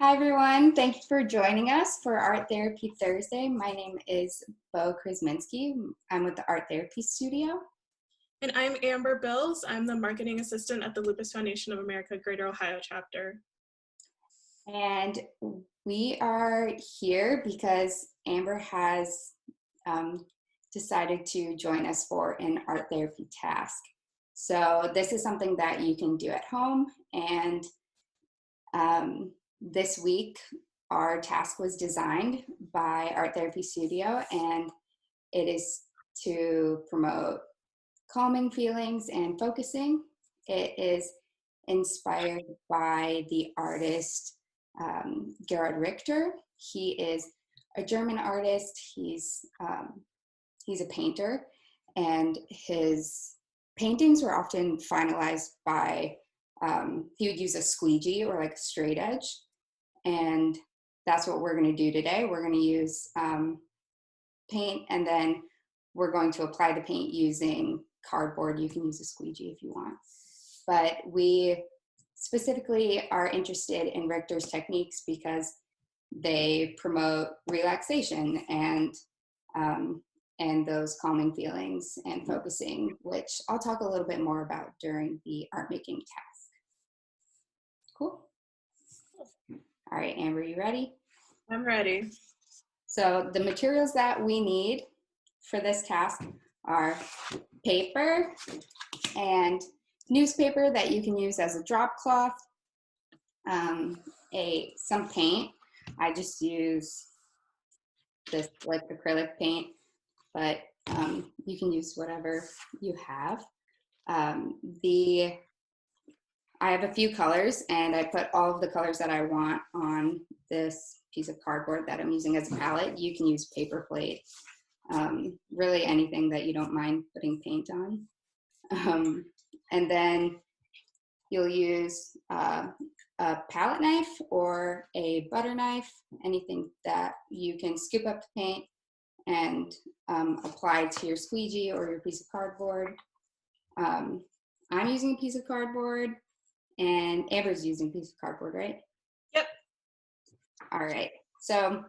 Hi, everyone. Thank you for joining us for Art Therapy Thursday. My name is Bo Krasminski. I'm with the Art Therapy Studio. And I'm Amber Bills. I'm the marketing assistant at the Lupus Foundation of America Greater Ohio chapter. And we are here because Amber has decided to join us for an art therapy task. So this is something that you can do at home. And this week, our task was designed by Art Therapy Studio, and it is to promote calming feelings and focusing. It is inspired by the artist Gerhard Richter. He is a German artist. He's a painter, and his paintings were often finalized by he would use a squeegee or like a straight edge, and that's what we're going to do today. We're going to use paint, and then we're going to apply the paint using cardboard. You can use a squeegee if you want. But we specifically are interested in Richter's techniques because they promote relaxation and those calming feelings and focusing, which I'll talk a little bit more about during the art making task. Cool. All right, Amber, you ready? I'm ready. So the materials that we need for this task are paper and newspaper that you can use as a drop cloth, some paint. I just use this like acrylic paint, but you can use whatever you have. I have a few colors, and I put all of the colors that I want on this piece of cardboard that I'm using as a palette. You can use paper plate, really anything that you don't mind putting paint on. And then you'll use a palette knife or a butter knife, anything that you can scoop up the paint and apply to your squeegee or your piece of cardboard. I'm using a piece of cardboard, and Amber's using a piece of cardboard, right? Yep. All right. So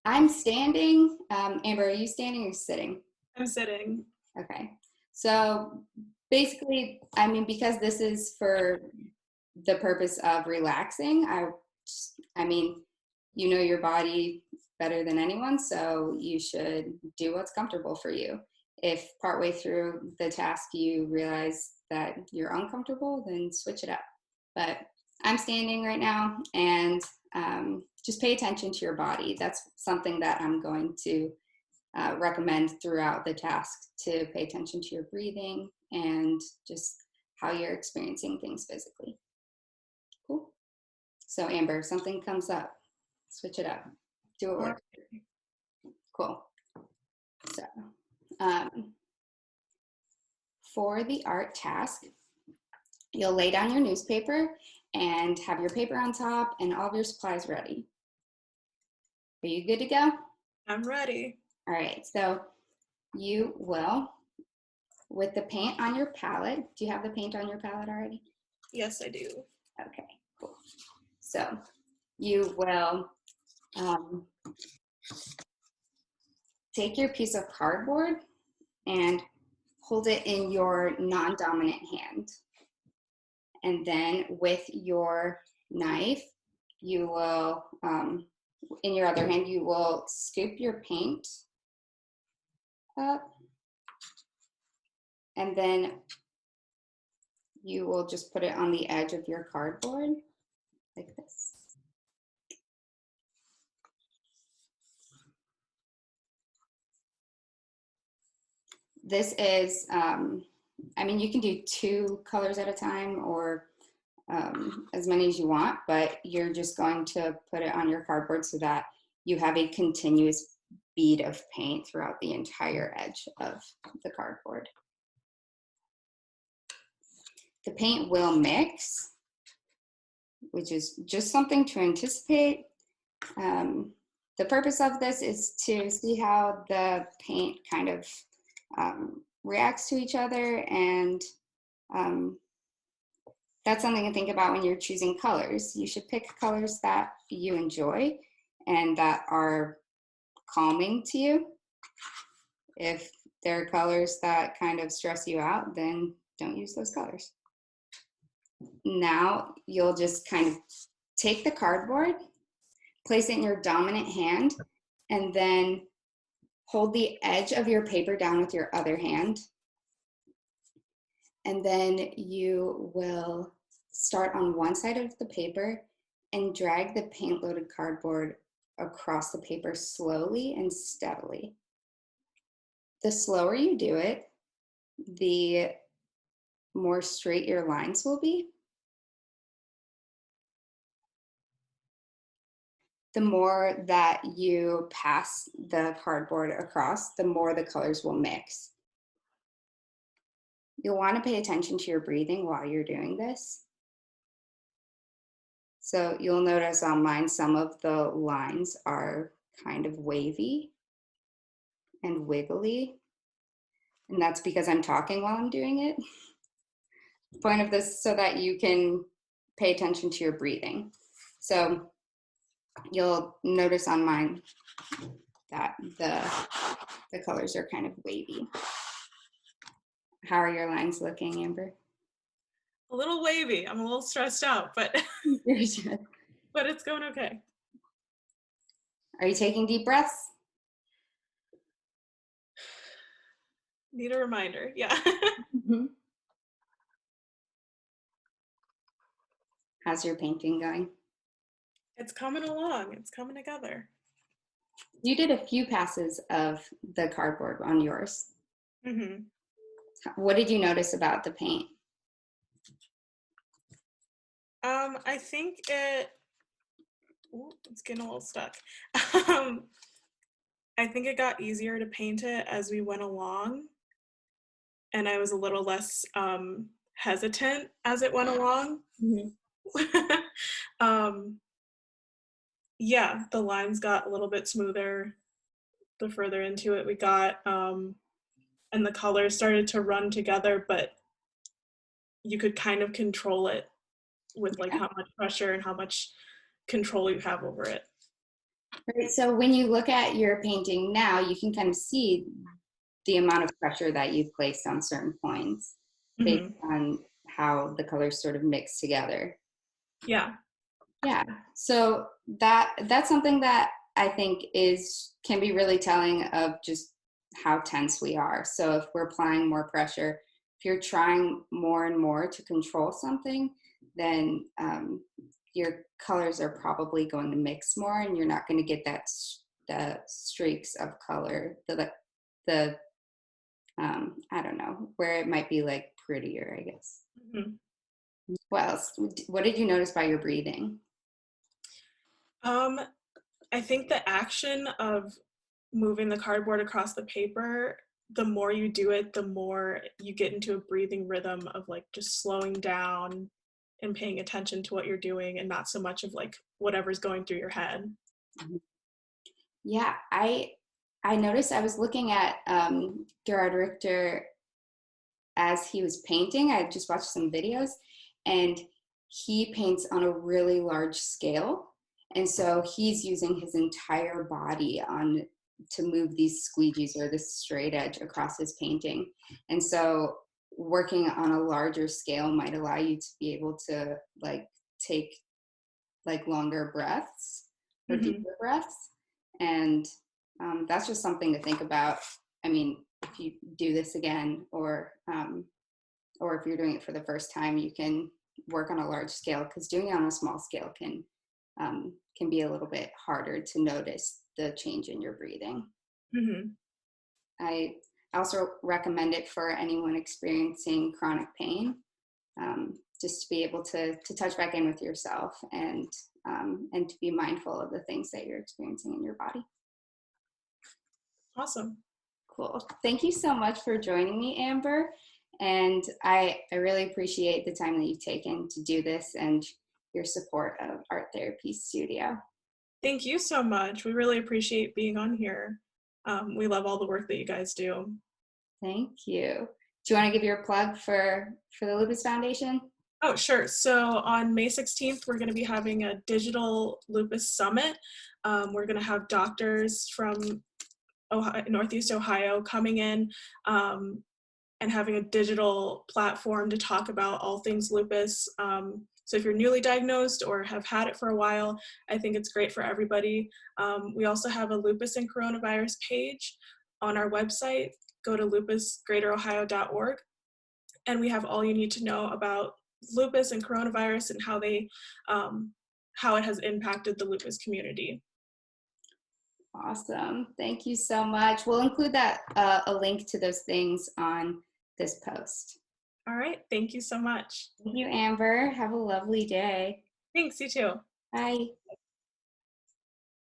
I'm standing. Amber, are you standing or sitting? I'm sitting. Okay. So basically, I mean, because this is for the purpose of relaxing, I mean, you know your body better than anyone, so you should do what's comfortable for you. If partway through the task you realize that you're uncomfortable, then switch it up. But I'm standing right now, and just pay attention to your body. That's something that I'm going to recommend throughout the task, to pay attention to your breathing and just how you're experiencing things physically. Cool. So Amber, if something comes up, switch it up. Do it work. Cool. So for the art task, you'll lay down your newspaper and have your paper on top and all of your supplies ready. Are you good to go? I'm ready. All right, so you will, with the paint on your palette, do you have the paint on your palette already? Yes, I do. Okay, cool. So you will take your piece of cardboard and hold it in your non-dominant hand. And then with your knife, you will, in your other hand, you will scoop your paint up, and then you will just put it on the edge of your cardboard like this. This is, I mean, you can do 2 colors at a time or as many as you want, but you're just going to put it on your cardboard so that you have a continuous bead of paint throughout the entire edge of the cardboard. The paint will mix, which is just something to anticipate. The purpose of this is to see how the paint kind of reacts to each other, and that's something to think about when you're choosing colors. You should pick colors that you enjoy and that are calming to you. If there are colors that kind of stress you out, then don't use those colors. Now you'll just kind of take the cardboard, place it in your dominant hand, and then hold the edge of your paper down with your other hand. And then you will start on one side of the paper and drag the paint-loaded cardboard across the paper slowly and steadily. The slower you do it, the more straight your lines will be. The more that you pass the cardboard across, the more the colors will mix. You'll want to pay attention to your breathing while you're doing this. So you'll notice on mine, some of the lines are kind of wavy and wiggly. And that's because I'm talking while I'm doing it. The point of this is so that you can pay attention to your breathing. So you'll notice on mine that the colors are kind of wavy. How are your lines looking, Amber? A little wavy. I'm a little stressed out, but but it's going okay. Are you taking deep breaths? Need a reminder. Yeah. Mm-hmm. How's your painting going? It's coming along. It's coming together. You did a few passes of the cardboard on yours. Mm-hmm. What did you notice about the paint? I think it's getting a little stuck. I think it got easier to paint it as we went along, and I was a little less hesitant as it went along. Mm-hmm. Yeah, the lines got a little bit smoother the further into it we got, and the colors started to run together, but you could kind of control it with like how much pressure and how much control you have over it. Right, so when you look at your painting now, you can kind of see the amount of pressure that you've placed on certain points based on how the colors sort of mix together. Yeah. Yeah, so that's something that I think can be really telling of just how tense we are. So if we're applying more pressure, if you're trying more and more to control something, then your colors are probably going to mix more, and you're not going to get the streaks of color, the I don't know, where it might be like prettier, I guess. Mm-hmm. What else? What did you notice by your breathing? I think the action of moving the cardboard across the paper, the more you do it, the more you get into a breathing rhythm of like just slowing down and paying attention to what you're doing, and not so much of like whatever's going through your head. Yeah, I noticed. I was looking at Gerhard Richter as he was painting. I just watched some videos, and he paints on a really large scale. And so he's using his entire body to move these squeegees or this straight edge across his painting. And so working on a larger scale might allow you to be able to like take like longer breaths or deeper breaths. And that's just something to think about. I mean, if you do this again, or if you're doing it for the first time, you can work on a large scale, because doing it on a small scale can be a little bit harder to notice the change in your breathing. Mm-hmm. I also recommend it for anyone experiencing chronic pain, just to be able to touch back in with yourself and to be mindful of the things that you're experiencing in your body. Awesome. Cool. Thank you so much for joining me, Amber. And I really appreciate the time that you've taken to do this and your support of Art Therapy Studio. Thank you so much. We really appreciate being on here. We love all the work that you guys do. Thank you. Do you want to give your plug for the Lupus Foundation? Oh, sure. So on May 16th, we're going to be having a digital lupus summit. We're going to have doctors from Northeast Ohio coming in and having a digital platform to talk about all things lupus. So if you're newly diagnosed or have had it for a while, I think it's great for everybody. We also have a lupus and coronavirus page on our website. Go to lupusgreaterohio.org, and we have all you need to know about lupus and coronavirus and how it has impacted the lupus community. Awesome. Thank you so much. We'll include that a link to those things on this post. All right. Thank you so much. Thank you, Amber. Have a lovely day. Thanks. You too. Bye.